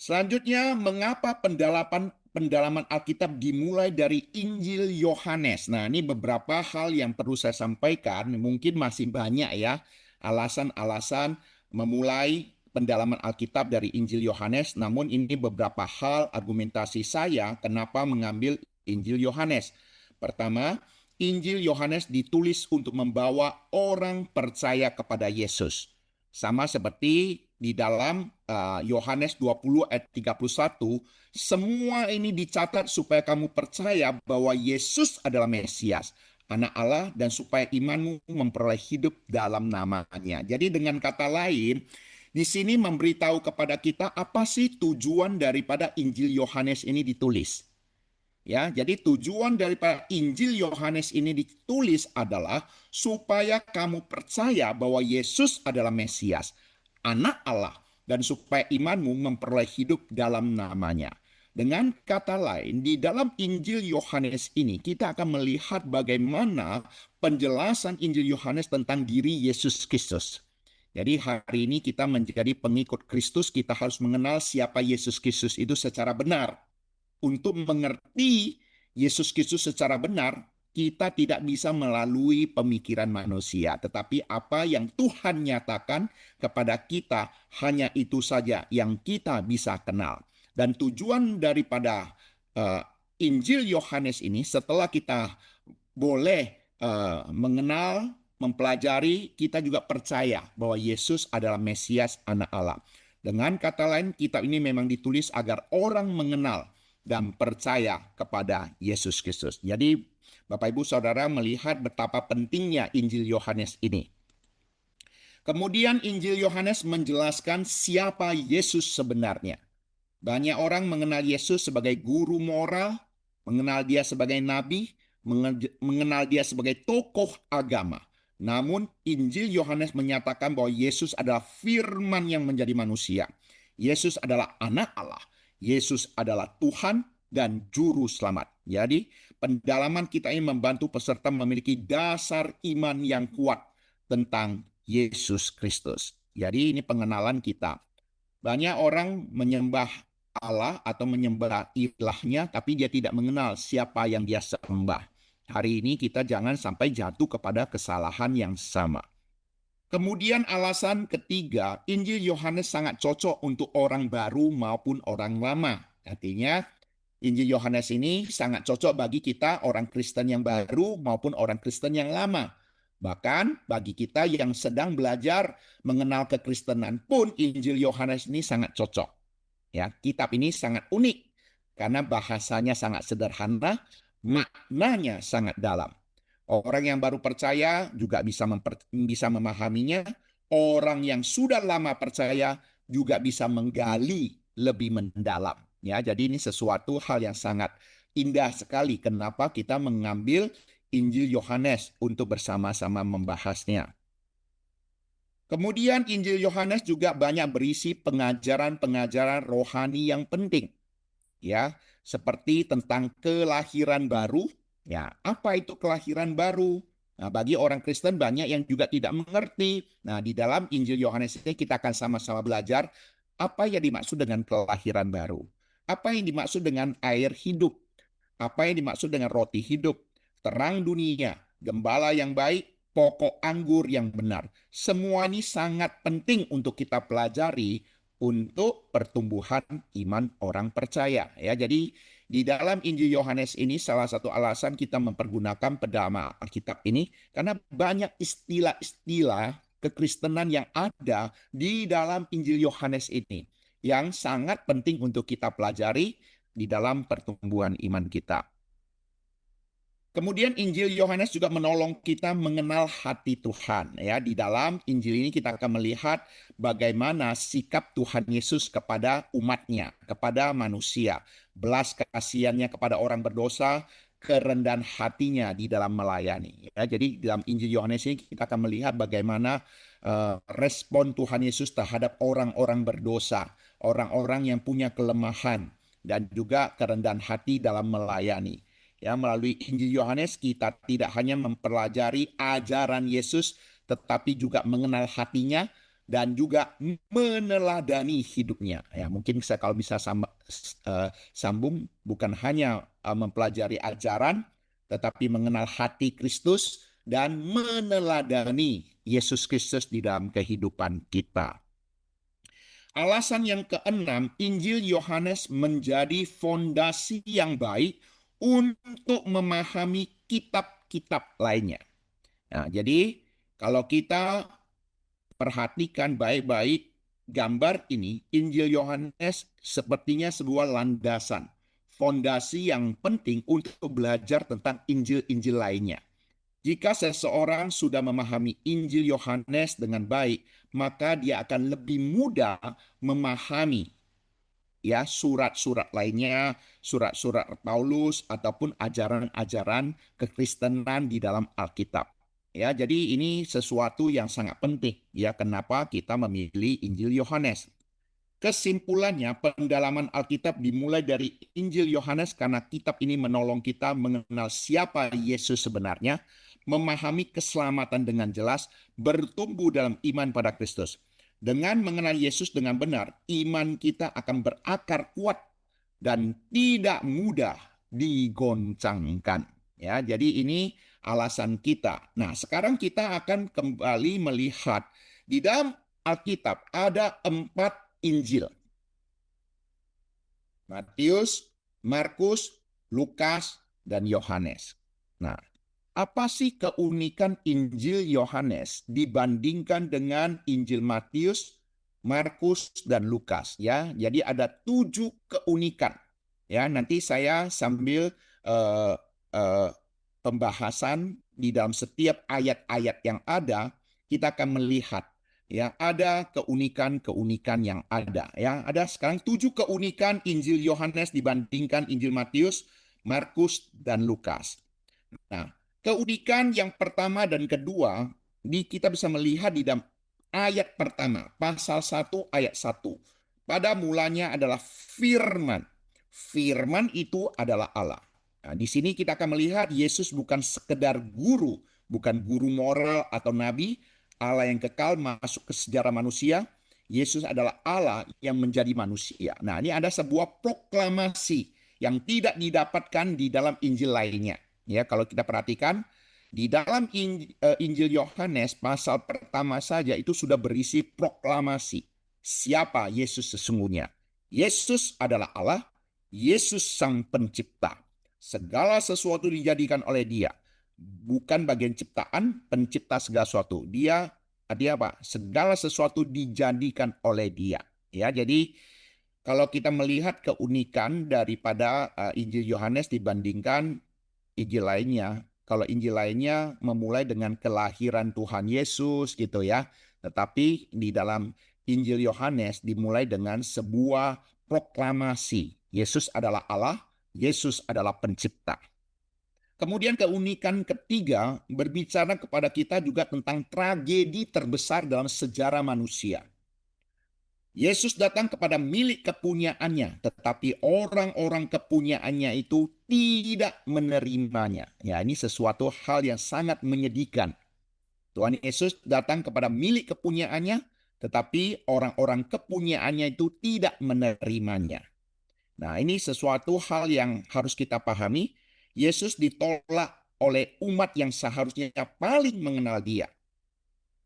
Selanjutnya, mengapa pendalaman Alkitab dimulai dari Injil Yohanes? Nah, ini beberapa hal yang perlu saya sampaikan. Mungkin masih banyak ya alasan-alasan memulai pendalaman Alkitab dari Injil Yohanes. Namun ini beberapa hal argumentasi saya kenapa mengambil Injil Yohanes. Pertama, Injil Yohanes ditulis untuk membawa orang percaya kepada Yesus. Sama seperti di dalam Yohanes 20 ayat 31, semua ini dicatat supaya kamu percaya bahwa Yesus adalah Mesias, Anak Allah, dan supaya imanmu memperoleh hidup dalam namanya. Jadi dengan kata lain, di sini memberitahu kepada kita apa sih tujuan daripada Injil Yohanes ini ditulis. Ya, jadi tujuan daripada Injil Yohanes ini ditulis adalah supaya kamu percaya bahwa Yesus adalah Mesias, Anak Allah, dan supaya imanmu memperoleh hidup dalam namanya. Dengan kata lain, di dalam Injil Yohanes ini kita akan melihat bagaimana penjelasan Injil Yohanes tentang diri Yesus Kristus. Jadi hari ini kita menjadi pengikut Kristus, kita harus mengenal siapa Yesus Kristus itu secara benar. Untuk mengerti Yesus Kristus secara benar, kita tidak bisa melalui pemikiran manusia, tetapi apa yang Tuhan nyatakan kepada kita, hanya itu saja yang kita bisa kenal. Dan tujuan daripada Injil Yohanes ini, setelah kita boleh mengenal, mempelajari, kita juga percaya bahwa Yesus adalah Mesias, Anak Allah. Dengan kata lain, kitab ini memang ditulis agar orang mengenal dan percaya kepada Yesus Kristus. Jadi Bapak Ibu Saudara melihat betapa pentingnya Injil Yohanes ini. Kemudian Injil Yohanes menjelaskan siapa Yesus sebenarnya. Banyak orang mengenal Yesus sebagai guru moral, mengenal dia sebagai nabi, mengenal dia sebagai tokoh agama. Namun Injil Yohanes menyatakan bahwa Yesus adalah firman yang menjadi manusia. Yesus adalah anak Allah. Yesus adalah Tuhan dan juru selamat. Jadi pendalaman kita ini membantu peserta memiliki dasar iman yang kuat tentang Yesus Kristus. Jadi ini pengenalan kita. Banyak orang menyembah Allah atau menyembah ilahnya, tapi dia tidak mengenal siapa yang dia sembah. Hari ini kita jangan sampai jatuh kepada kesalahan yang sama. Kemudian alasan ketiga, Injil Yohanes sangat cocok untuk orang baru maupun orang lama. Artinya, Injil Yohanes ini sangat cocok bagi kita orang Kristen yang baru maupun orang Kristen yang lama. Bahkan bagi kita yang sedang belajar mengenal kekristenan pun Injil Yohanes ini sangat cocok. Ya, kitab ini sangat unik karena bahasanya sangat sederhana, maknanya sangat dalam. Orang yang baru percaya juga bisa memahaminya. Orang yang sudah lama percaya juga bisa menggali lebih mendalam. Ya, jadi ini sesuatu hal yang sangat indah sekali. Kenapa kita mengambil Injil Yohanes untuk bersama-sama membahasnya. Kemudian Injil Yohanes juga banyak berisi pengajaran-pengajaran rohani yang penting. Ya, seperti tentang kelahiran baru. Ya, apa itu kelahiran baru? Nah, bagi orang Kristen banyak yang juga tidak mengerti. Nah, di dalam Injil Yohanes ini kita akan sama-sama belajar apa yang dimaksud dengan kelahiran baru. Apa yang dimaksud dengan air hidup? Apa yang dimaksud dengan roti hidup? Terang dunia, gembala yang baik, pokok anggur yang benar. Semua ini sangat penting untuk kita pelajari untuk pertumbuhan iman orang percaya. Ya, jadi di dalam Injil Yohanes ini salah satu alasan kita mempergunakan pendalaman Alkitab ini karena banyak istilah-istilah kekristenan yang ada di dalam Injil Yohanes ini yang sangat penting untuk kita pelajari di dalam pertumbuhan iman kita. Kemudian Injil Yohanes juga menolong kita mengenal hati Tuhan. Ya, di dalam Injil ini kita akan melihat bagaimana sikap Tuhan Yesus kepada umatnya, kepada manusia, belas kasihannya kepada orang berdosa, kerendahan hatinya di dalam melayani. Ya, jadi dalam Injil Yohanes ini kita akan melihat bagaimana respon Tuhan Yesus terhadap orang-orang berdosa, orang-orang yang punya kelemahan, dan juga kerendahan hati dalam melayani. Ya, melalui Injil Yohanes kita tidak hanya mempelajari ajaran Yesus, tetapi juga mengenal hatinya, dan juga meneladani hidupnya. Ya, mungkin saya kalau bisa sambung, bukan hanya mempelajari ajaran, tetapi mengenal hati Kristus dan meneladani Yesus Kristus di dalam kehidupan kita. Alasan yang keenam, Injil Yohanes menjadi fondasi yang baik untuk memahami kitab-kitab lainnya. Nah, jadi kalau kita perhatikan baik-baik gambar ini, Injil Yohanes sepertinya sebuah landasan, fondasi yang penting untuk belajar tentang Injil-Injil lainnya. Jika seseorang sudah memahami Injil Yohanes dengan baik, maka dia akan lebih mudah memahami ya surat-surat lainnya, surat-surat Paulus ataupun ajaran-ajaran kekristenan di dalam Alkitab. Ya, jadi ini sesuatu yang sangat penting ya kenapa kita memilih Injil Yohanes. Kesimpulannya, pendalaman Alkitab dimulai dari Injil Yohanes karena kitab ini menolong kita mengenal siapa Yesus sebenarnya, memahami keselamatan dengan jelas, bertumbuh dalam iman pada Kristus. Dengan mengenal Yesus dengan benar, iman kita akan berakar kuat dan tidak mudah digoncangkan. Ya, jadi ini alasan kita. Nah, sekarang kita akan kembali melihat di dalam Alkitab ada 4 Injil. Matius, Markus, Lukas, dan Yohanes. Nah, apa sih keunikan Injil Yohanes dibandingkan dengan Injil Matius, Markus, dan Lukas? Ya, jadi ada 7 keunikan. Ya, nanti saya sambil pembahasan di dalam setiap ayat-ayat yang ada, kita akan melihat ya ada keunikan-keunikan yang ada ya ada sekarang 7 keunikan Injil Yohanes dibandingkan Injil Matius, Markus, dan Lukas. Nah, keunikan yang pertama dan kedua kita bisa melihat di dalam ayat pertama, pasal 1 ayat 1. Pada mulanya adalah firman. Firman itu adalah Allah. Nah, di sini kita akan melihat Yesus bukan sekedar guru, bukan guru moral atau nabi, Allah yang kekal masuk ke sejarah manusia. Yesus adalah Allah yang menjadi manusia. Nah, ini ada sebuah proklamasi yang tidak didapatkan di dalam Injil lainnya. Ya, kalau kita perhatikan di dalam Injil Yohanes pasal pertama saja itu sudah berisi proklamasi siapa Yesus sesungguhnya. Yesus adalah Allah, Yesus sang pencipta. Segala sesuatu dijadikan oleh Dia. Bukan bagian ciptaan, pencipta segala sesuatu. Dia apa? Segala sesuatu dijadikan oleh Dia. Ya, jadi kalau kita melihat keunikan daripada Injil Yohanes dibandingkan Injil lainnya, kalau Injil lainnya memulai dengan kelahiran Tuhan Yesus gitu ya. Tetapi di dalam Injil Yohanes dimulai dengan sebuah proklamasi. Yesus adalah Allah, Yesus adalah pencipta. Kemudian keunikan ketiga berbicara kepada kita juga tentang tragedi terbesar dalam sejarah manusia. Yesus datang kepada milik kepunyaannya, tetapi orang-orang kepunyaannya itu tidak menerimanya. Ya, ini sesuatu hal yang sangat menyedihkan. Tuhan Yesus datang kepada milik kepunyaannya, tetapi orang-orang kepunyaannya itu tidak menerimanya. Nah, ini sesuatu hal yang harus kita pahami. Yesus ditolak oleh umat yang seharusnya paling mengenal Dia.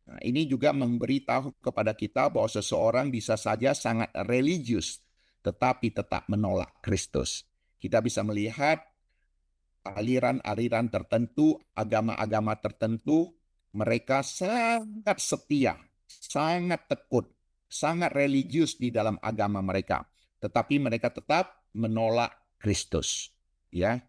Nah, ini juga memberitahu kepada kita bahwa seseorang bisa saja sangat religius, tetapi tetap menolak Kristus. Kita bisa melihat aliran-aliran tertentu, agama-agama tertentu, mereka sangat setia, sangat tekun, sangat religius di dalam agama mereka. Tetapi mereka tetap menolak Kristus. Ya.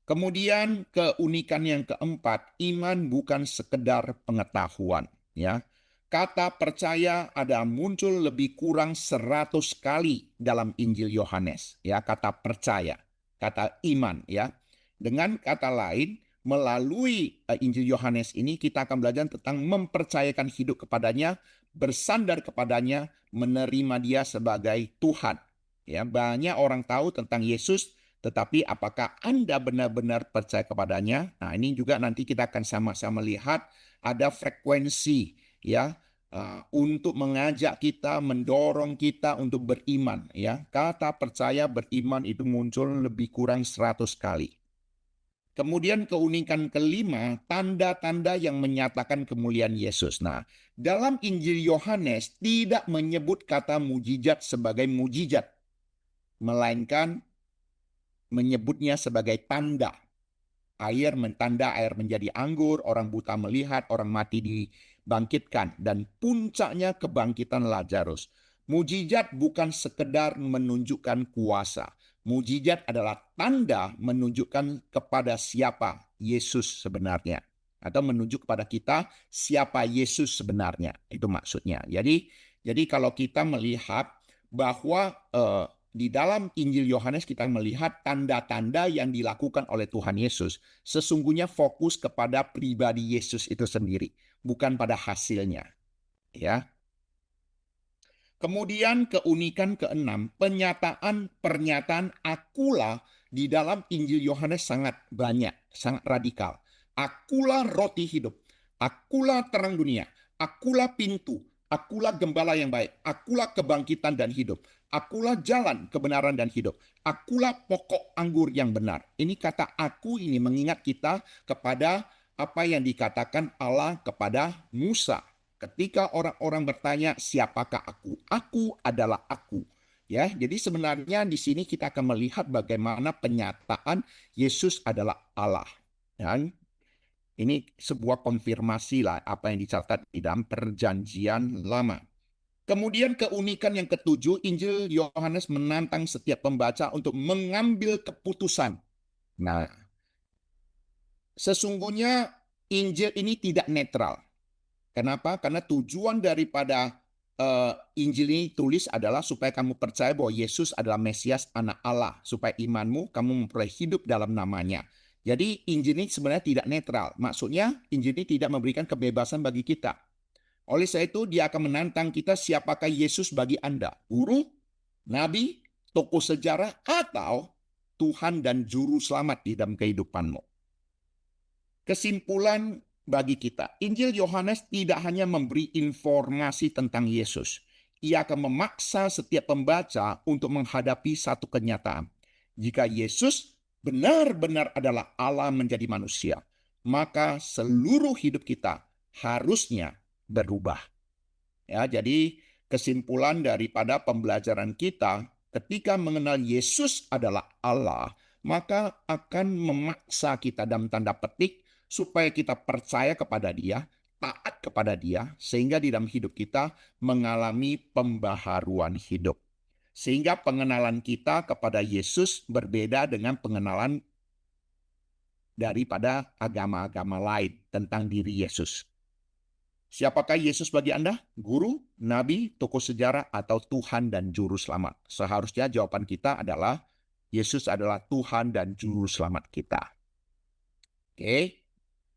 Kemudian keunikan yang keempat, iman bukan sekedar pengetahuan. Ya, kata percaya ada muncul lebih kurang 100 kali dalam Injil Yohanes. Ya, kata percaya, kata iman. Ya, dengan kata lain, melalui Injil Yohanes ini kita akan belajar tentang mempercayakan hidup kepadanya, bersandar kepadanya, menerima Dia sebagai Tuhan. Ya, banyak orang tahu tentang Yesus. Tetapi apakah Anda benar-benar percaya kepadanya? Nah, ini juga nanti kita akan sama-sama lihat ada frekuensi ya untuk mengajak kita, mendorong kita untuk beriman. Ya, kata percaya beriman itu muncul lebih kurang 100 kali. Kemudian keunikan kelima, tanda-tanda yang menyatakan kemuliaan Yesus. Nah, dalam Injil Yohanes tidak menyebut kata mujizat sebagai mujizat, melainkan menyebutnya sebagai tanda. Tanda air menjadi anggur, orang buta melihat, orang mati dibangkitkan, dan puncaknya kebangkitan Lazarus. Mujizat bukan sekedar menunjukkan kuasa. Mujizat adalah tanda menunjukkan kepada siapa Yesus sebenarnya. Atau menunjuk kepada kita siapa Yesus sebenarnya. Itu maksudnya. Jadi kalau kita melihat bahwa di dalam Injil Yohanes kita melihat tanda-tanda yang dilakukan oleh Tuhan Yesus sesungguhnya fokus kepada pribadi Yesus itu sendiri, bukan pada hasilnya. Ya. Kemudian keunikan keenam, pernyataan akulah di dalam Injil Yohanes sangat banyak, sangat radikal. Akulah roti hidup, akulah terang dunia, akulah pintu, akulah gembala yang baik, akulah kebangkitan dan hidup, akulah jalan kebenaran dan hidup, akulah pokok anggur yang benar. Ini kata aku ini mengingat kita kepada apa yang dikatakan Allah kepada Musa. Ketika orang-orang bertanya, siapakah aku? Aku adalah aku. Ya, jadi sebenarnya di sini kita akan melihat bagaimana penyataan Yesus adalah Allah. Dan ini sebuah konfirmasi lah apa yang dicatat di dalam Perjanjian Lama. Kemudian keunikan yang ketujuh, Injil Yohanes menantang setiap pembaca untuk mengambil keputusan. Nah, sesungguhnya Injil ini tidak netral. Kenapa? Karena tujuan daripada Injil ini tulis adalah supaya kamu percaya bahwa Yesus adalah Mesias, anak Allah. Supaya imanmu, kamu memperoleh hidup dalam namanya. Jadi Injil ini sebenarnya tidak netral. Maksudnya Injil ini tidak memberikan kebebasan bagi kita. Oleh sebab itu dia akan menantang kita, siapakah Yesus bagi Anda? Guru, nabi, tokoh sejarah, atau Tuhan dan juru selamat di dalam kehidupanmu. Kesimpulan bagi kita, Injil Yohanes tidak hanya memberi informasi tentang Yesus. Ia akan memaksa setiap pembaca untuk menghadapi satu kenyataan. Jika Yesus benar-benar adalah Allah menjadi manusia, maka seluruh hidup kita harusnya berubah. Ya, jadi kesimpulan daripada pembelajaran kita, ketika mengenal Yesus adalah Allah, maka akan memaksa kita dalam tanda petik supaya kita percaya kepada Dia, taat kepada Dia, sehingga di dalam hidup kita mengalami pembaharuan hidup. Sehingga pengenalan kita kepada Yesus berbeda dengan pengenalan daripada agama-agama lain tentang diri Yesus. Siapakah Yesus bagi Anda? Guru, nabi, tokoh sejarah, atau Tuhan dan juru selamat? Seharusnya jawaban kita adalah Yesus adalah Tuhan dan juru selamat kita. Oke.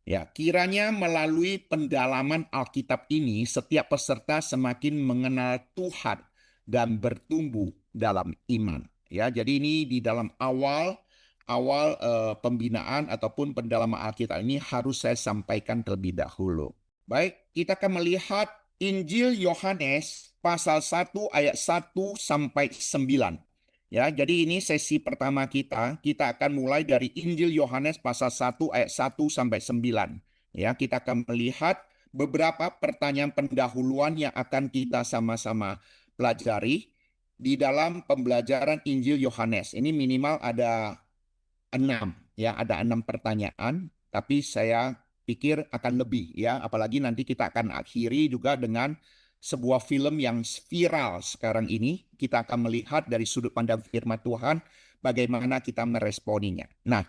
Ya, kiranya melalui pendalaman Alkitab ini setiap peserta semakin mengenal Tuhan dan bertumbuh dalam iman. Ya, jadi ini di dalam awal pembinaan ataupun pendalaman Alkitab ini harus saya sampaikan terlebih dahulu. Baik, kita akan melihat Injil Yohanes pasal 1 ayat 1 sampai 9. Ya, jadi ini sesi pertama kita. Kita akan mulai dari Injil Yohanes pasal 1 ayat 1 sampai 9. Ya, kita akan melihat beberapa pertanyaan pendahuluan yang akan kita sama-sama pelajari di dalam pembelajaran Injil Yohanes. Ini minimal ada 6, ya, ada 6 pertanyaan, tapi saya pikir akan lebih, ya, apalagi nanti kita akan akhiri juga dengan sebuah film yang viral sekarang ini. Kita akan melihat dari sudut pandang firman Tuhan bagaimana kita meresponinya. Nah,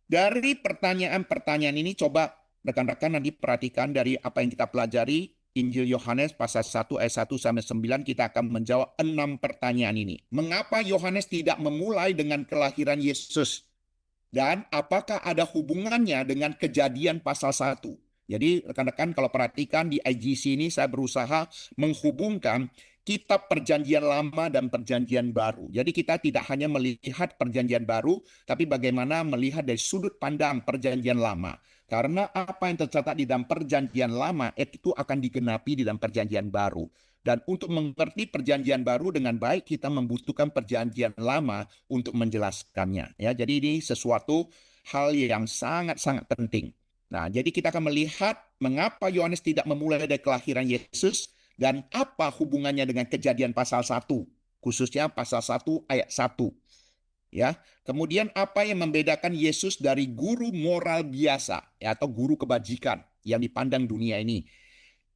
dari pertanyaan-pertanyaan ini coba rekan-rekan nanti perhatikan dari apa yang kita pelajari Injil Yohanes pasal 1 ayat 1 sampai 9, kita akan menjawab 6 pertanyaan ini. Mengapa Yohanes tidak memulai dengan kelahiran Yesus? Dan apakah ada hubungannya dengan Kejadian pasal 1? Jadi rekan-rekan kalau perhatikan di IGC ini saya berusaha menghubungkan kitab Perjanjian Lama dan Perjanjian Baru. Jadi kita tidak hanya melihat Perjanjian Baru, tapi bagaimana melihat dari sudut pandang Perjanjian Lama. Karena apa yang tercatat di dalam perjanjian lama itu akan digenapi di dalam perjanjian baru. Dan untuk mengerti perjanjian baru dengan baik, kita membutuhkan perjanjian lama untuk menjelaskannya. Ya, jadi ini sesuatu hal yang sangat-sangat penting. Nah, jadi kita akan melihat mengapa Yohanes tidak memulai dari kelahiran Yesus dan apa hubungannya dengan Kejadian pasal 1, khususnya pasal 1 ayat 1. Ya, kemudian apa yang membedakan Yesus dari guru moral biasa ya, atau guru kebajikan yang dipandang dunia ini?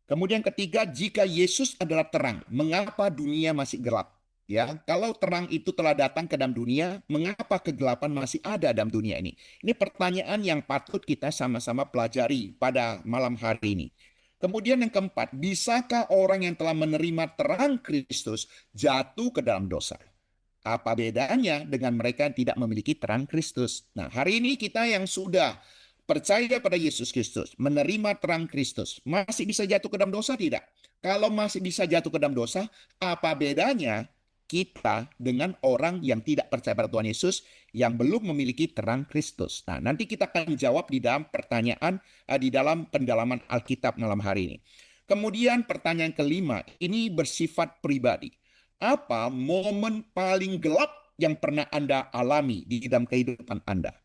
Kemudian ketiga, jika Yesus adalah terang, mengapa dunia masih gelap? Ya, kalau terang itu telah datang ke dalam dunia, mengapa kegelapan masih ada dalam dunia ini? Ini pertanyaan yang patut kita sama-sama pelajari pada malam hari ini. Kemudian yang keempat, bisakah orang yang telah menerima terang Kristus jatuh ke dalam dosa? Apa bedanya dengan mereka yang tidak memiliki terang Kristus? Nah, hari ini kita yang sudah percaya pada Yesus Kristus, menerima terang Kristus, masih bisa jatuh ke dalam dosa tidak? Kalau masih bisa jatuh ke dalam dosa, apa bedanya kita dengan orang yang tidak percaya pada Tuhan Yesus yang belum memiliki terang Kristus? Nah, nanti kita akan jawab di dalam pertanyaan, di dalam pendalaman Alkitab malam hari ini. Kemudian pertanyaan kelima, ini bersifat pribadi. Apa momen paling gelap yang pernah Anda alami di dalam kehidupan Anda?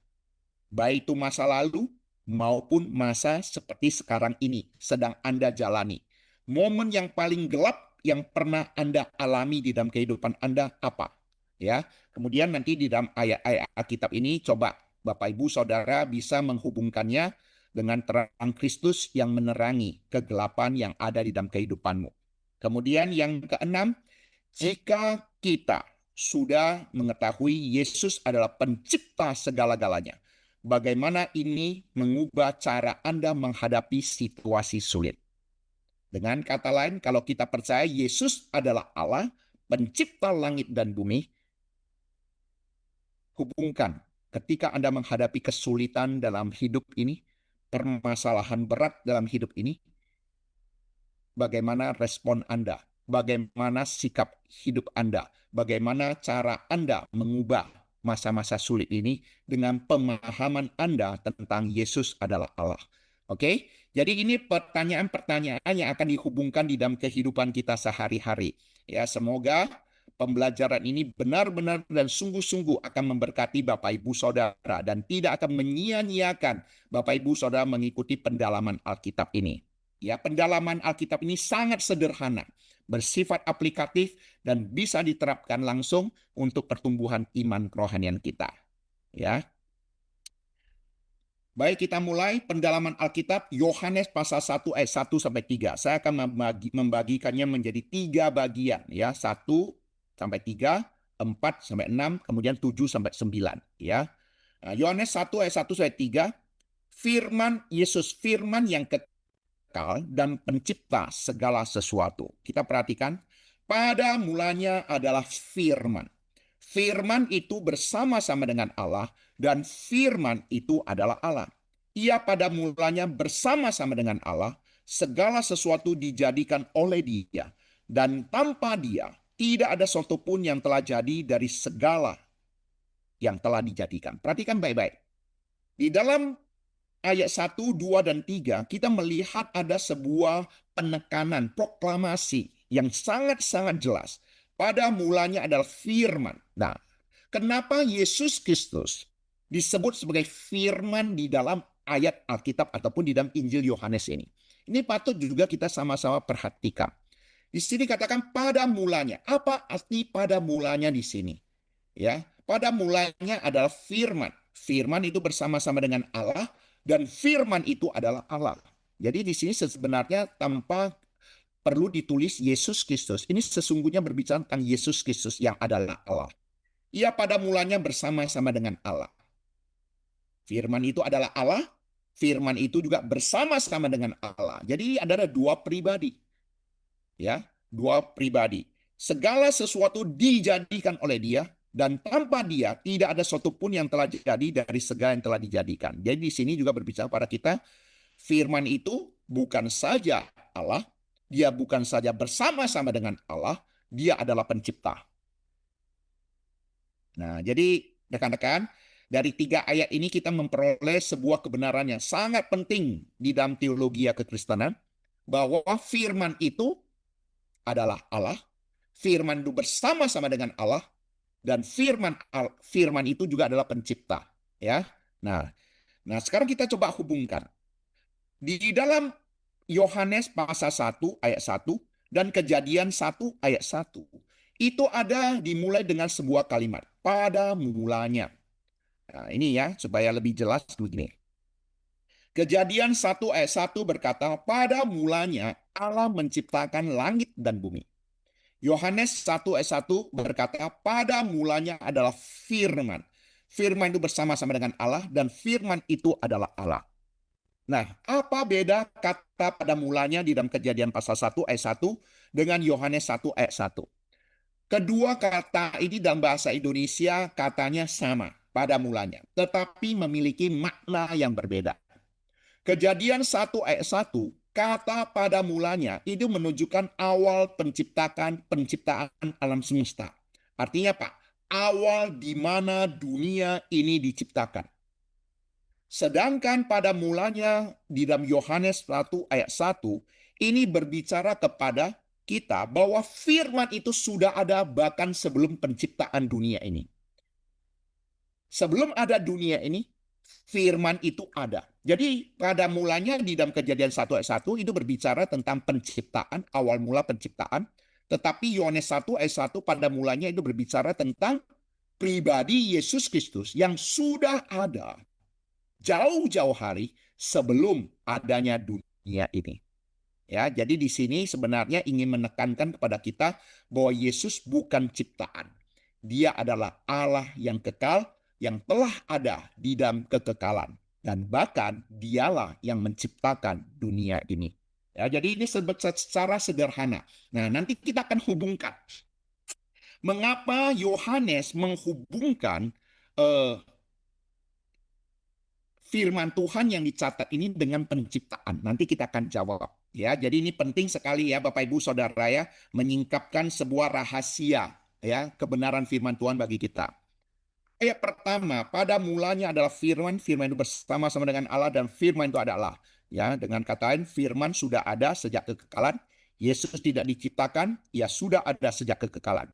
Baik itu masa lalu maupun masa seperti sekarang ini sedang Anda jalani. Momen yang paling gelap yang pernah Anda alami di dalam kehidupan Anda apa? Ya, kemudian nanti di dalam ayat-ayat Alkitab ini coba Bapak Ibu Saudara bisa menghubungkannya dengan terang Kristus yang menerangi kegelapan yang ada di dalam kehidupanmu. Kemudian yang keenam, jika kita sudah mengetahui Yesus adalah pencipta segala-galanya, bagaimana ini mengubah cara Anda menghadapi situasi sulit? Dengan kata lain, kalau kita percaya Yesus adalah Allah, pencipta langit dan bumi, hubungkan ketika Anda menghadapi kesulitan dalam hidup ini, permasalahan berat dalam hidup ini, bagaimana respon Anda, bagaimana sikap hidup Anda, bagaimana cara Anda mengubah masa-masa sulit ini dengan pemahaman Anda tentang Yesus adalah Allah. Oke, jadi ini pertanyaan-pertanyaan yang akan dihubungkan di dalam kehidupan kita sehari-hari. Ya, semoga pembelajaran ini benar-benar dan sungguh-sungguh akan memberkati Bapak Ibu Saudara dan tidak akan menyia-nyiakan Bapak Ibu Saudara mengikuti pendalaman Alkitab ini. Ya, pendalaman Alkitab ini sangat sederhana, bersifat aplikatif dan bisa diterapkan langsung untuk pertumbuhan iman kerohanian kita. Ya. Baik, kita mulai pendalaman Alkitab Yohanes pasal 1 ayat 1 sampai 3. Saya akan membagikannya menjadi 3 bagian ya, 1 sampai 3, 4 sampai 6, kemudian 7 sampai 9 ya. Nah, Yohanes 1 ayat 1 sampai 3, firman Yesus, firman yang kekal dan pencipta segala sesuatu. Kita perhatikan, pada mulanya adalah firman. Firman itu bersama-sama dengan Allah dan firman itu adalah Allah. Ia pada mulanya bersama-sama dengan Allah, segala sesuatu dijadikan oleh Dia dan tanpa Dia tidak ada sesuatu pun yang telah jadi dari segala yang telah dijadikan. Perhatikan baik-baik. Di dalam ayat 1, 2, dan 3, kita melihat ada sebuah penekanan, proklamasi yang sangat-sangat jelas. Pada mulanya adalah firman. Nah, kenapa Yesus Kristus disebut sebagai firman di dalam ayat Alkitab ataupun di dalam Injil Yohanes ini? Ini patut juga kita sama-sama perhatikan. Di sini katakan pada mulanya. Apa arti pada mulanya di sini? Ya, pada mulanya adalah firman. Firman itu bersama-sama dengan Allah dan firman itu adalah Allah. Jadi di sini sebenarnya tanpa perlu ditulis Yesus Kristus. Ini sesungguhnya berbicara tentang Yesus Kristus yang adalah Allah. Ia pada mulanya bersama-sama dengan Allah. Firman itu adalah Allah, firman itu juga bersama-sama dengan Allah. Jadi ada dua pribadi. Ya, dua pribadi. Segala sesuatu dijadikan oleh Dia dan tanpa Dia tidak ada sesuatu pun yang telah jadi dari segala yang telah dijadikan. Jadi di sini juga berbicara pada kita, firman itu bukan saja Allah, Dia bukan saja bersama-sama dengan Allah, Dia adalah pencipta. Nah, jadi rekan-rekan, Dari 3 ayat ini kita memperoleh sebuah kebenaran yang sangat penting di dalam teologi kekristenan, bahwa firman itu adalah Allah, firman itu bersama-sama dengan Allah, dan firman itu juga adalah pencipta. Ya, nah sekarang kita coba hubungkan di dalam Yohanes pasal 1 ayat 1 dan Kejadian 1 ayat 1. Itu ada dimulai dengan sebuah kalimat, pada mulanya. Nah, ini ya, supaya lebih jelas begini. Kejadian 1 ayat 1 berkata, pada mulanya Allah menciptakan langit dan bumi. Yohanes 1 ayat 1 berkata, pada mulanya adalah firman. Firman itu bersama-sama dengan Allah, dan firman itu adalah Allah. Nah, apa beda kata pada mulanya di dalam Kejadian pasal 1 ayat 1 dengan Yohanes 1 ayat 1? Kedua kata ini dalam bahasa Indonesia katanya sama, pada mulanya, tetapi memiliki makna yang berbeda. Kejadian 1 ayat 1, kata pada mulanya itu menunjukkan awal penciptaan alam semesta. Artinya apa? Awal di mana dunia ini diciptakan. Sedangkan pada mulanya di dalam Yohanes 1 ayat 1, ini berbicara kepada kita bahwa firman itu sudah ada bahkan sebelum penciptaan dunia ini. Sebelum ada dunia ini, firman itu ada. Jadi pada mulanya di dalam Kejadian 1 ayat 1 itu berbicara tentang penciptaan, awal mula penciptaan. Tetapi Yohanes 1 ayat 1 pada mulanya itu berbicara tentang pribadi Yesus Kristus yang sudah ada jauh-jauh hari sebelum adanya dunia ini. Ya, jadi di sini sebenarnya ingin menekankan kepada kita bahwa Yesus bukan ciptaan. Dia adalah Allah yang kekal, yang telah ada di dalam kekekalan. Dan bahkan dialah yang menciptakan dunia ini. Ya, jadi ini secara sederhana. Nah, nanti kita akan hubungkan. Mengapa Yohanes menghubungkan firman Tuhan yang dicatat ini dengan penciptaan? Nanti kita akan jawab. Ya, jadi ini penting sekali ya Bapak Ibu Saudara ya, menyingkapkan sebuah rahasia ya, kebenaran firman Tuhan bagi kita. Ayat pertama, pada mulanya adalah firman, firman itu bersama-sama dengan Allah dan firman itu adalah. Ya, dengan kata lain firman sudah ada sejak kekekalan. Yesus tidak diciptakan, ia sudah ada sejak kekekalan.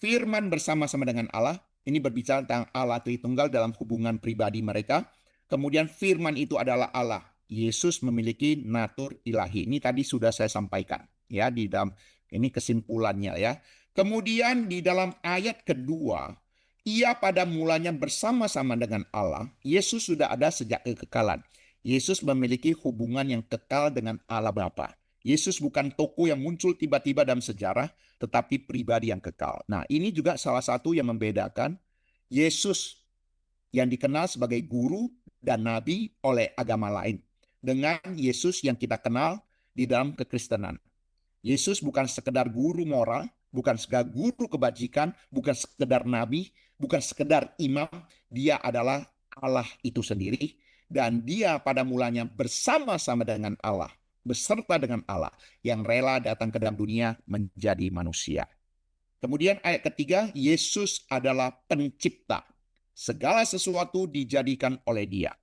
Firman bersama-sama dengan Allah, ini berbicara tentang Allah Tritunggal dalam hubungan pribadi mereka. Kemudian firman itu adalah Allah. Yesus memiliki natur ilahi. Ini tadi sudah saya sampaikan ya di dalam ini kesimpulannya ya. Kemudian di dalam ayat kedua, ia pada mulanya bersama-sama dengan Allah. Yesus sudah ada sejak kekekalan. Yesus memiliki hubungan yang kekal dengan Allah Bapa. Yesus bukan tokoh yang muncul tiba-tiba dalam sejarah, tetapi pribadi yang kekal. Nah, ini juga salah satu yang membedakan Yesus yang dikenal sebagai guru dan nabi oleh agama lain dengan Yesus yang kita kenal di dalam kekristenan. Yesus bukan sekedar guru moral, bukan sekedar guru kebajikan, bukan sekedar nabi, bukan sekedar imam. Dia adalah Allah itu sendiri, dan dia pada mulanya bersama-sama dengan Allah, beserta dengan Allah yang rela datang ke dalam dunia menjadi manusia. Kemudian ayat ketiga, Yesus adalah pencipta. Segala sesuatu dijadikan oleh dia.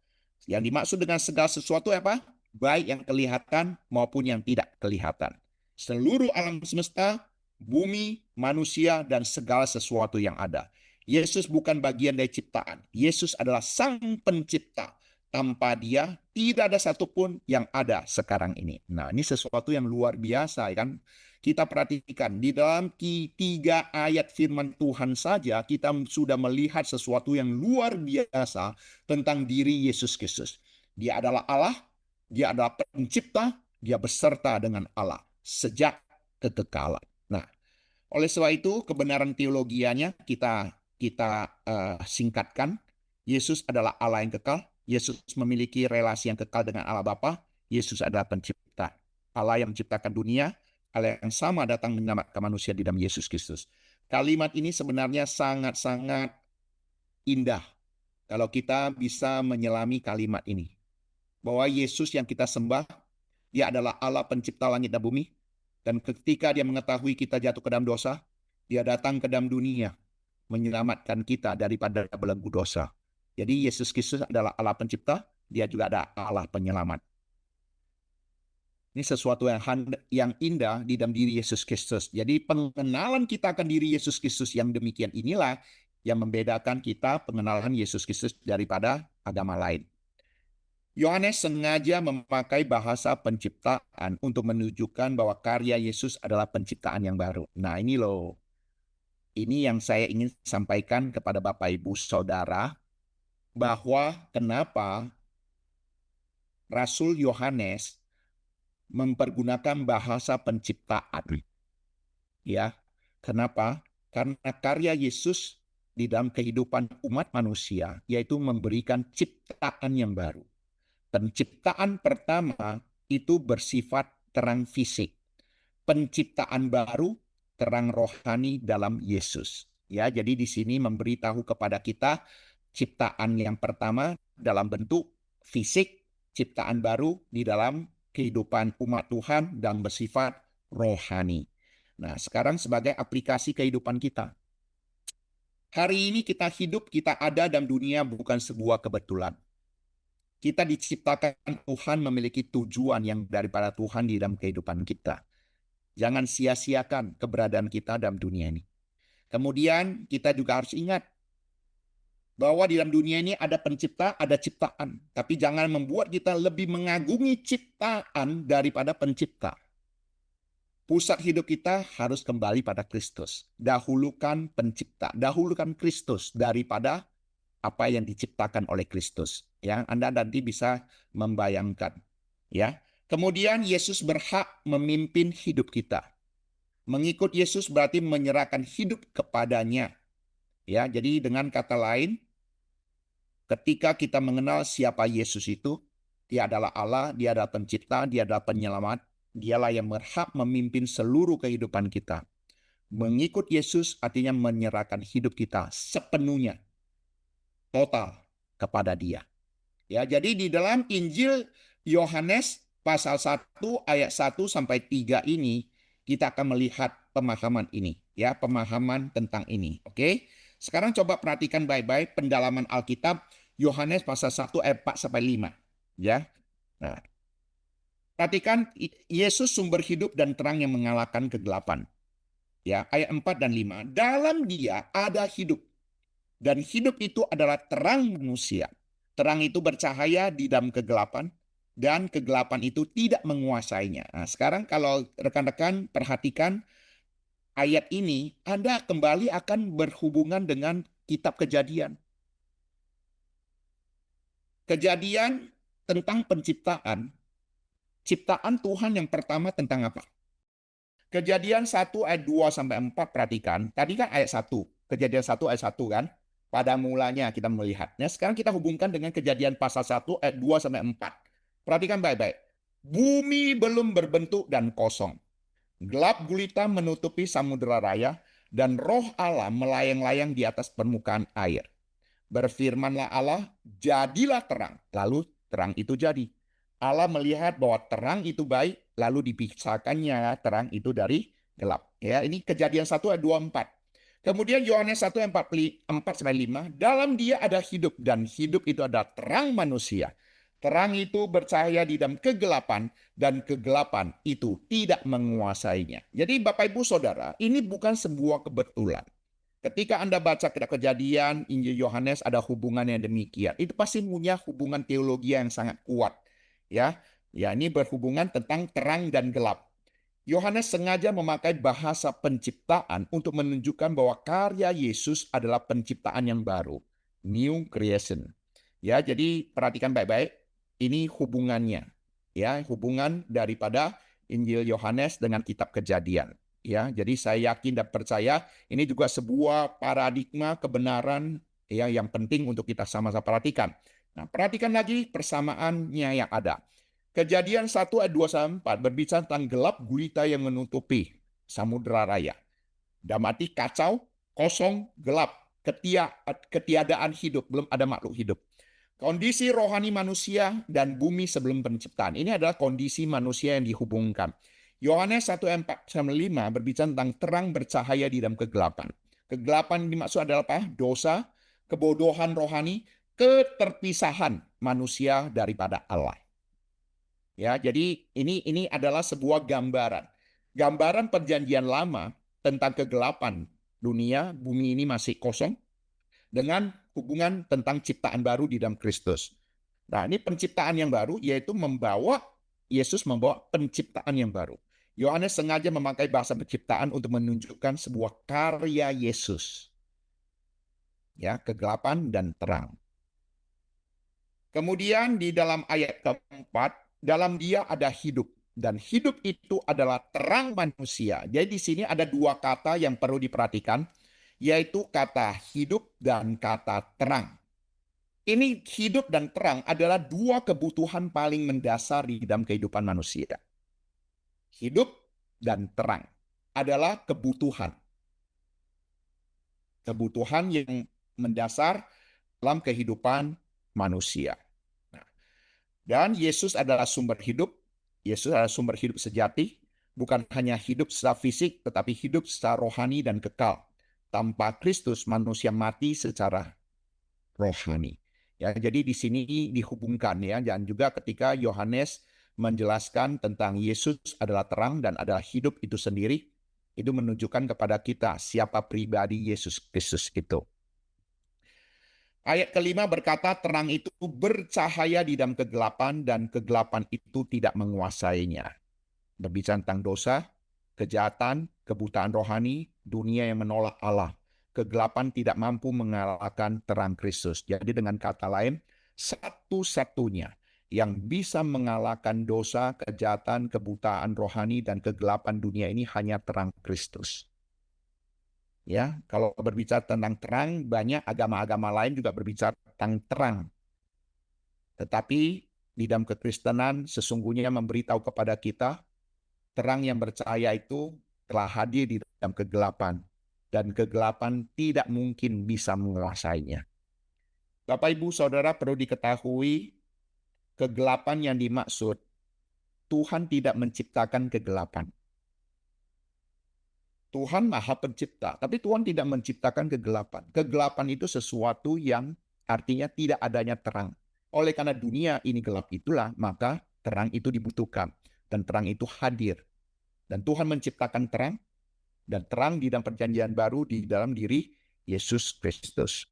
Yang dimaksud dengan segala sesuatu apa? Baik yang kelihatan maupun yang tidak kelihatan. Seluruh alam semesta, bumi, manusia, dan segala sesuatu yang ada. Yesus bukan bagian dari ciptaan. Yesus adalah sang pencipta. Tanpa dia, tidak ada satupun yang ada sekarang ini. Nah, ini sesuatu yang luar biasa, kan? Kita perhatikan, di dalam 3 ayat firman Tuhan saja, kita sudah melihat sesuatu yang luar biasa tentang diri Yesus Kristus. Dia adalah Allah, dia adalah pencipta, dia beserta dengan Allah sejak kekekalan. Nah, oleh sebab itu kebenaran teologianya kita singkatkan. Yesus adalah Allah yang kekal. Yesus memiliki relasi yang kekal dengan Allah Bapa. Yesus adalah pencipta. Allah yang menciptakan dunia, Allah yang sama datang menyelamatkan manusia di dalam Yesus Kristus. Kalimat ini sebenarnya sangat-sangat indah kalau kita bisa menyelami kalimat ini. Bahwa Yesus yang kita sembah, dia adalah Allah pencipta langit dan bumi. Dan ketika dia mengetahui kita jatuh ke dalam dosa, dia datang ke dalam dunia menyelamatkan kita daripada belenggu dosa. Jadi Yesus Kristus adalah Allah pencipta, dia juga ada Allah penyelamat. Ini sesuatu yang indah di dalam diri Yesus Kristus. Jadi pengenalan kita akan diri Yesus Kristus yang demikian inilah yang membedakan kita pengenalan Yesus Kristus daripada agama lain. Yohanes sengaja memakai bahasa penciptaan untuk menunjukkan bahwa karya Yesus adalah penciptaan yang baru. Nah ini loh, ini yang saya ingin sampaikan kepada Bapak Ibu Saudara, bahwa kenapa Rasul Yohanes mempergunakan bahasa penciptaan. Ya, kenapa? Karena karya Yesus di dalam kehidupan umat manusia, yaitu memberikan ciptaan yang baru. Penciptaan pertama itu bersifat terang fisik. Penciptaan baru terang rohani dalam Yesus. Ya, jadi di sini memberitahu kepada kita ciptaan yang pertama dalam bentuk fisik, ciptaan baru di dalam kehidupan umat Tuhan dan bersifat rohani. Nah, sekarang sebagai aplikasi kehidupan kita. Hari ini kita hidup, kita ada dalam dunia bukan sebuah kebetulan. Kita diciptakan Tuhan memiliki tujuan yang daripada Tuhan di dalam kehidupan kita. Jangan sia-siakan keberadaan kita dalam dunia ini. Kemudian kita juga harus ingat bahwa di dalam dunia ini ada pencipta, ada ciptaan. Tapi jangan membuat kita lebih mengagungi ciptaan daripada pencipta. Pusat hidup kita harus kembali pada Kristus. Dahulukan pencipta, dahulukan Kristus daripada apa yang diciptakan oleh Kristus. Ya, Anda nanti bisa membayangkan. Ya, kemudian Yesus berhak memimpin hidup kita. Mengikut Yesus berarti menyerahkan hidup kepadanya. Ya, jadi dengan kata lain, ketika kita mengenal siapa Yesus itu, dia adalah Allah, dia adalah pencipta, dia adalah penyelamat, dialah yang berhak memimpin seluruh kehidupan kita. Mengikut Yesus artinya menyerahkan hidup kita sepenuhnya, total kepada dia. Ya, jadi di dalam Injil Yohanes pasal 1 ayat 1 sampai 3 ini kita akan melihat pemahaman ini, ya, pemahaman tentang ini. Oke. Sekarang coba perhatikan baik-baik pendalaman Alkitab Yohanes pasal 1 ayat 4 sampai 5, ya. Nah, perhatikan Yesus sumber hidup dan terang yang mengalahkan kegelapan. Ya, ayat 4 dan 5. Dalam dia ada hidup. Dan hidup itu adalah terang manusia. Terang itu bercahaya di dalam kegelapan, dan kegelapan itu tidak menguasainya. Nah, sekarang kalau rekan-rekan perhatikan ayat ini, Anda kembali akan berhubungan dengan kitab Kejadian. Kejadian tentang penciptaan. Ciptaan Tuhan yang pertama tentang apa? Kejadian 1 ayat 2 sampai 4 perhatikan. Tadi kan ayat 1. Kejadian 1 ayat 1 kan? Pada mulanya kita melihatnya. Sekarang kita hubungkan dengan Kejadian pasal 1 ayat 2 sampai 4. Perhatikan baik-baik. Bumi belum berbentuk dan kosong. Gelap gulita menutupi samudera raya, dan roh Allah melayang-layang di atas permukaan air. Berfirmanlah Allah, jadilah terang. Lalu terang itu jadi. Allah melihat bahwa terang itu baik, lalu dipisahkannya terang itu dari gelap. Ya, ini Kejadian 1 ayat 24. Kemudian Yohanes 1 ayat 4-5, dalam dia ada hidup, dan hidup itu ada terang manusia. Terang itu bercahaya di dalam kegelapan, dan kegelapan itu tidak menguasainya. Jadi Bapak Ibu Saudara, ini bukan sebuah kebetulan. Ketika Anda baca kitab Kejadian, Injil Yohanes ada hubungan yang demikian. Itu pasti punya hubungan teologi yang sangat kuat. Ya, ini berhubungan tentang terang dan gelap. Yohanes sengaja memakai bahasa penciptaan untuk menunjukkan bahwa karya Yesus adalah penciptaan yang baru, new creation. Ya, jadi perhatikan baik-baik, ini hubungannya. Ya, hubungan daripada Injil Yohanes dengan kitab Kejadian. Ya, jadi saya yakin dan percaya ini juga sebuah paradigma kebenaran ya yang penting untuk kita sama-sama perhatikan. Nah, perhatikan lagi persamaannya yang ada. Kejadian 1 ayat 2-4 berbicara tentang gelap gulita yang menutupi samudera raya. Dalam arti kacau, kosong, gelap, ketiadaan hidup, belum ada makhluk hidup. Kondisi rohani manusia dan bumi sebelum penciptaan. Ini adalah kondisi manusia yang dihubungkan. Yohanes 1 ayat 4-5 berbicara tentang terang bercahaya di dalam kegelapan. Kegelapan yang dimaksud adalah apa? Dosa, kebodohan rohani, keterpisahan manusia daripada Allah. Ya, jadi ini adalah sebuah gambaran. Gambaran perjanjian lama tentang kegelapan dunia, bumi ini masih kosong, dengan hubungan tentang ciptaan baru di dalam Kristus. Nah, ini penciptaan yang baru, yaitu Yesus membawa penciptaan yang baru. Yohanes sengaja memakai bahasa penciptaan untuk menunjukkan sebuah karya Yesus. Ya, kegelapan dan terang. Kemudian di dalam ayat keempat, dalam dia ada hidup. Dan hidup itu adalah terang manusia. Jadi di sini ada dua kata yang perlu diperhatikan, yaitu kata hidup dan kata terang. Ini hidup dan terang adalah dua kebutuhan paling mendasar di dalam kehidupan manusia. Hidup dan terang adalah kebutuhan. Kebutuhan yang mendasar dalam kehidupan manusia. Dan Yesus adalah sumber hidup. Yesus adalah sumber hidup sejati. Bukan hanya hidup secara fisik, tetapi hidup secara rohani dan kekal. Tanpa Kristus, manusia mati secara rohani. Ya, jadi di sini dihubungkan ya, dan juga ketika Yohanes menjelaskan tentang Yesus adalah terang dan adalah hidup itu sendiri, itu menunjukkan kepada kita siapa pribadi Yesus Kristus itu. Ayat kelima berkata, terang itu bercahaya di dalam kegelapan dan kegelapan itu tidak menguasainya. Berbicara tentang dosa, kejahatan, kebutaan rohani, dunia yang menolak Allah. Kegelapan tidak mampu mengalahkan terang Kristus. Jadi dengan kata lain, satu-satunya yang bisa mengalahkan dosa, kejahatan, kebutaan rohani, dan kegelapan dunia ini hanya terang Kristus. Ya, kalau berbicara tentang terang, banyak agama-agama lain juga berbicara tentang terang. Tetapi di dalam kekristenan sesungguhnya memberitahu kepada kita, terang yang bercahaya itu telah hadir di dalam kegelapan. Dan kegelapan tidak mungkin bisa menguasainya. Bapak, Ibu, Saudara perlu diketahui, kegelapan yang dimaksud, Tuhan tidak menciptakan kegelapan. Tuhan Maha Pencipta, tapi Tuhan tidak menciptakan kegelapan. Kegelapan itu sesuatu yang artinya tidak adanya terang. Oleh karena dunia ini gelap itulah, maka terang itu dibutuhkan. Dan terang itu hadir. Dan Tuhan menciptakan terang, dan terang di dalam perjanjian baru di dalam diri Yesus Kristus.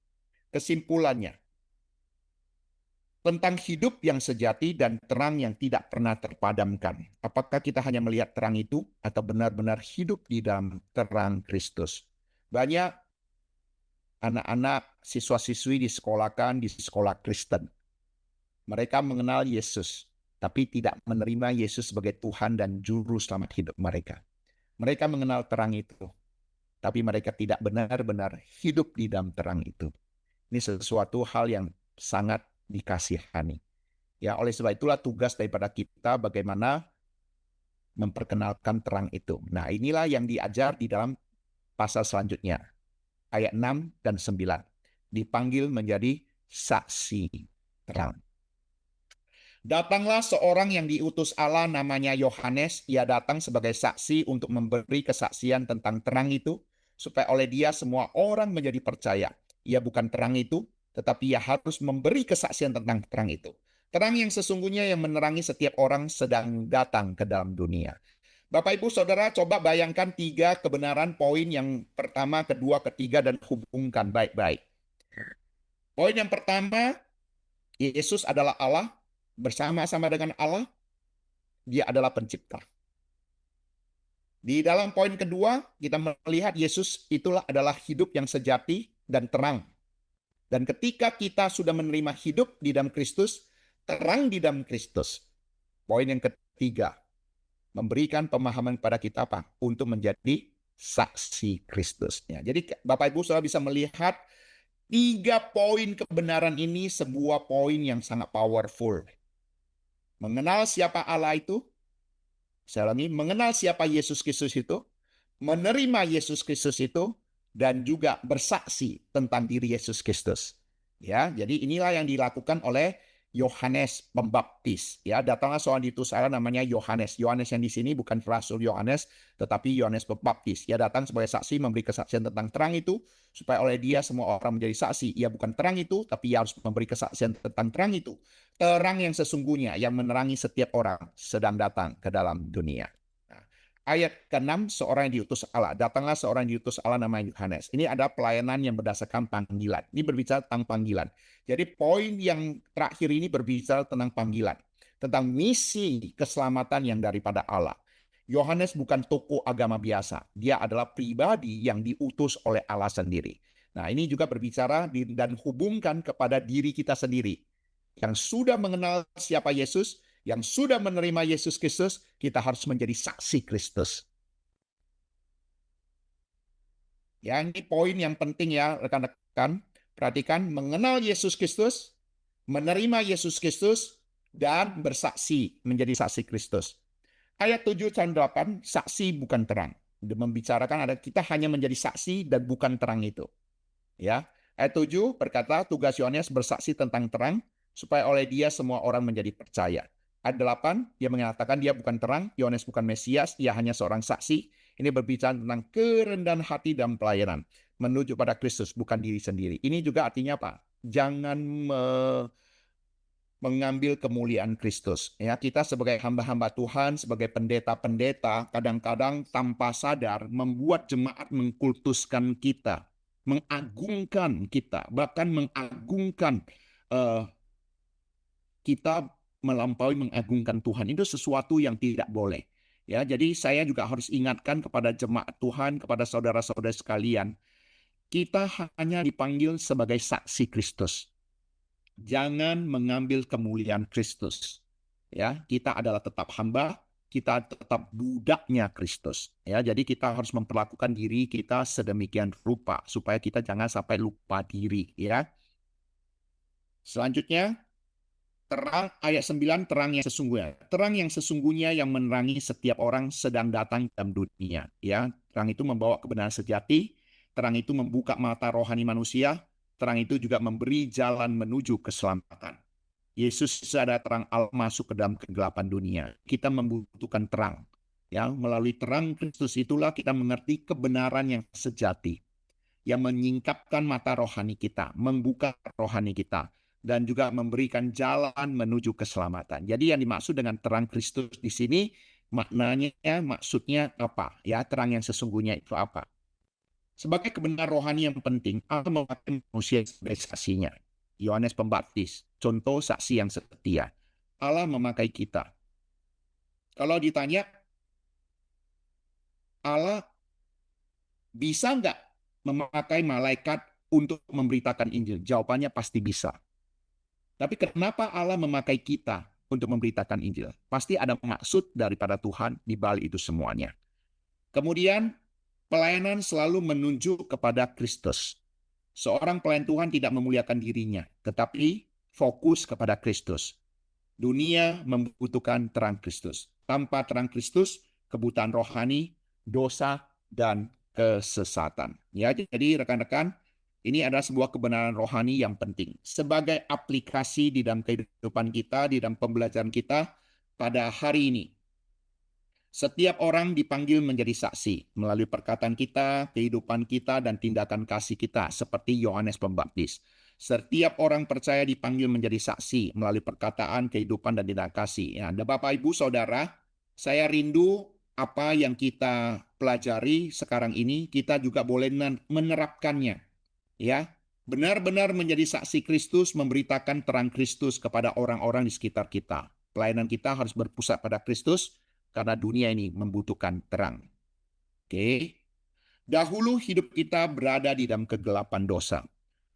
Kesimpulannya, tentang hidup yang sejati dan terang yang tidak pernah terpadamkan. Apakah kita hanya melihat terang itu atau benar-benar hidup di dalam terang Kristus? Banyak anak-anak, siswa-siswi disekolahkan di sekolah Kristen. Mereka mengenal Yesus, tapi tidak menerima Yesus sebagai Tuhan dan Juru Selamat hidup mereka. Mereka mengenal terang itu, tapi mereka tidak benar-benar hidup di dalam terang itu. Ini sesuatu hal yang sangat dikasihani. Ya, oleh sebab itulah tugas daripada kita bagaimana memperkenalkan terang itu. Nah, inilah yang diajar di dalam pasal selanjutnya. Ayat 6 dan 9. Dipanggil menjadi saksi terang. Datanglah seorang yang diutus Allah namanya Yohanes. Ia datang sebagai saksi untuk memberi kesaksian tentang terang itu, supaya oleh dia semua orang menjadi percaya. Ia bukan terang itu, tetapi ia harus memberi kesaksian tentang terang itu. Terang yang sesungguhnya yang menerangi setiap orang sedang datang ke dalam dunia. Bapak, Ibu, Saudara, coba bayangkan 3 kebenaran poin yang pertama, kedua, ketiga, dan hubungkan baik-baik. Poin yang pertama, Yesus adalah Allah. Bersama-sama dengan Allah, dia adalah pencipta. Di dalam poin kedua, kita melihat Yesus itulah adalah hidup yang sejati dan terang. Dan ketika kita sudah menerima hidup di dalam Kristus, terang di dalam Kristus. Poin yang ketiga, memberikan pemahaman kepada kita apa? Untuk menjadi saksi Kristusnya. Jadi Bapak Ibu Saudara bisa melihat 3 poin kebenaran ini sebuah poin yang sangat powerful. Mengenal siapa Allah itu, saya ulangi, mengenal siapa Yesus Kristus itu, menerima Yesus Kristus itu, dan juga bersaksi tentang diri Yesus Kristus. Ya, jadi inilah yang dilakukan oleh Yohanes Pembaptis. Ya, datanglah seorang diutus Allah namanya Yohanes. Yohanes yang di sini bukan Rasul Yohanes, tetapi Yohanes Pembaptis. Ia datang sebagai saksi memberi kesaksian tentang terang itu, supaya oleh dia semua orang menjadi saksi. Ia bukan terang itu, tapi ia harus memberi kesaksian tentang terang itu. Terang yang sesungguhnya yang menerangi setiap orang sedang datang ke dalam dunia. Nah, ayat ke-6, seorang yang diutus Allah. Datanglah seorang yang diutus Allah namanya Yohanes. Ini ada pelayanan yang berdasarkan panggilan. Ini berbicara tentang panggilan. Jadi poin yang terakhir ini berbicara tentang panggilan. Tentang misi keselamatan yang daripada Allah. Yohanes bukan tokoh agama biasa. Dia adalah pribadi yang diutus oleh Allah sendiri. Nah, ini juga berbicara dan hubungkan kepada diri kita sendiri. Yang sudah mengenal siapa Yesus, yang sudah menerima Yesus Kristus, kita harus menjadi saksi Kristus. Ya, ini poin yang penting ya, rekan-rekan. Perhatikan, mengenal Yesus Kristus, menerima Yesus Kristus, dan bersaksi, menjadi saksi Kristus. Ayat 7 dan 8, saksi bukan terang. Membicarakan ada kita hanya menjadi saksi dan bukan terang itu. Ya, ayat 7 berkata tugas Yohanes bersaksi tentang terang supaya oleh dia semua orang menjadi percaya. Ayat 8 dia mengatakan dia bukan terang, Yohanes bukan Mesias, ia hanya seorang saksi. Ini berbicara tentang kerendahan hati dan pelayanan menuju pada Kristus, bukan diri sendiri. Ini juga artinya apa? Jangan mengambil kemuliaan Kristus. Ya, kita sebagai hamba-hamba Tuhan, sebagai pendeta-pendeta, kadang-kadang tanpa sadar membuat jemaat mengkultuskan kita, mengagungkan kita, bahkan mengagungkan kita melampaui mengagungkan Tuhan. Itu sesuatu yang tidak boleh. Ya, jadi saya juga harus ingatkan kepada jemaat Tuhan, kepada saudara-saudara sekalian, kita hanya dipanggil sebagai saksi Kristus. Jangan mengambil kemuliaan Kristus. Ya, kita adalah tetap hamba, kita tetap budaknya Kristus. Ya, jadi kita harus memperlakukan diri kita sedemikian rupa supaya kita jangan sampai lupa diri. Ya. Selanjutnya, terang ayat 9, terang yang sesungguhnya. Terang yang sesungguhnya yang menerangi setiap orang sedang datang dalam dunia. Ya, terang itu membawa kebenaran sejati. Terang itu membuka mata rohani manusia. Terang itu juga memberi jalan menuju keselamatan. Yesus ada terang Allah masuk ke dalam kegelapan dunia. Kita membutuhkan terang. Ya, melalui terang Kristus itulah kita mengerti kebenaran yang sejati, yang menyingkapkan mata rohani kita, membuka rohani kita, dan juga memberikan jalan menuju keselamatan. Jadi yang dimaksud dengan terang Kristus di sini, maknanya, maksudnya apa? Ya, terang yang sesungguhnya itu apa? Sebagai kebenaran rohani yang penting, Allah memakai manusia sebagai saksinya. Yohanes Pembaptis, contoh saksi yang setia. Allah memakai kita. Kalau ditanya, Allah bisa nggak memakai malaikat untuk memberitakan Injil? Jawabannya pasti bisa. Tapi kenapa Allah memakai kita untuk memberitakan Injil? Pasti ada maksud daripada Tuhan di balik itu semuanya. Kemudian, pelayanan selalu menunjuk kepada Kristus. Seorang pelayan Tuhan tidak memuliakan dirinya, tetapi fokus kepada Kristus. Dunia membutuhkan terang Kristus. Tanpa terang Kristus, kebutaan rohani, dosa, dan kesesatan. Ya, jadi rekan-rekan, ini adalah sebuah kebenaran rohani yang penting. Sebagai aplikasi di dalam kehidupan kita, di dalam pembelajaran kita pada hari ini. Setiap orang dipanggil menjadi saksi melalui perkataan kita, kehidupan kita, dan tindakan kasih kita, seperti Yohanes Pembaptis. Setiap orang percaya dipanggil menjadi saksi melalui perkataan, kehidupan, dan tindakan kasih. Ya, Bapak, Ibu, Saudara, saya rindu apa yang kita pelajari sekarang ini, kita juga boleh menerapkannya. Ya, benar-benar menjadi saksi Kristus, memberitakan terang Kristus kepada orang-orang di sekitar kita. Pelayanan kita harus berpusat pada Kristus, karena dunia ini membutuhkan terang. Oke. Dahulu hidup kita berada di dalam kegelapan dosa.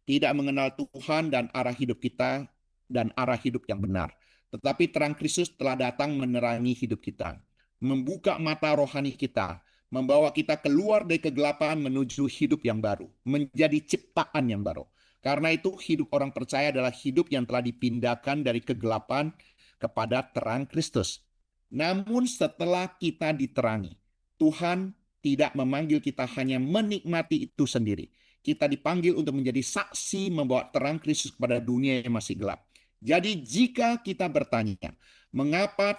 Tidak mengenal Tuhan dan arah hidup kita dan arah hidup yang benar. Tetapi terang Kristus telah datang menerangi hidup kita. Membuka mata rohani kita. Membawa kita keluar dari kegelapan menuju hidup yang baru. Menjadi ciptaan yang baru. Karena itu hidup orang percaya adalah hidup yang telah dipindahkan dari kegelapan kepada terang Kristus. Namun setelah kita diterangi, Tuhan tidak memanggil kita hanya menikmati itu sendiri. Kita dipanggil untuk menjadi saksi membawa terang Kristus kepada dunia yang masih gelap. Jadi jika kita bertanya, mengapa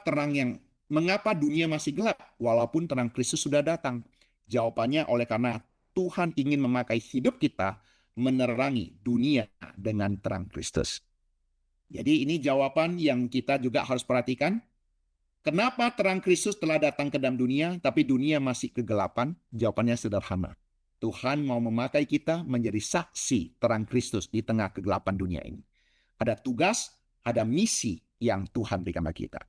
dunia masih gelap walaupun terang Kristus sudah datang? Jawabannya karena Tuhan ingin memakai hidup kita menerangi dunia dengan terang Kristus. Jadi ini jawaban yang kita juga harus perhatikan. Kenapa terang Kristus telah datang ke dalam dunia, tapi dunia masih kegelapan? Jawabannya sederhana. Tuhan mau memakai kita menjadi saksi terang Kristus di tengah kegelapan dunia ini. Ada tugas, ada misi yang Tuhan berikan bagi kita.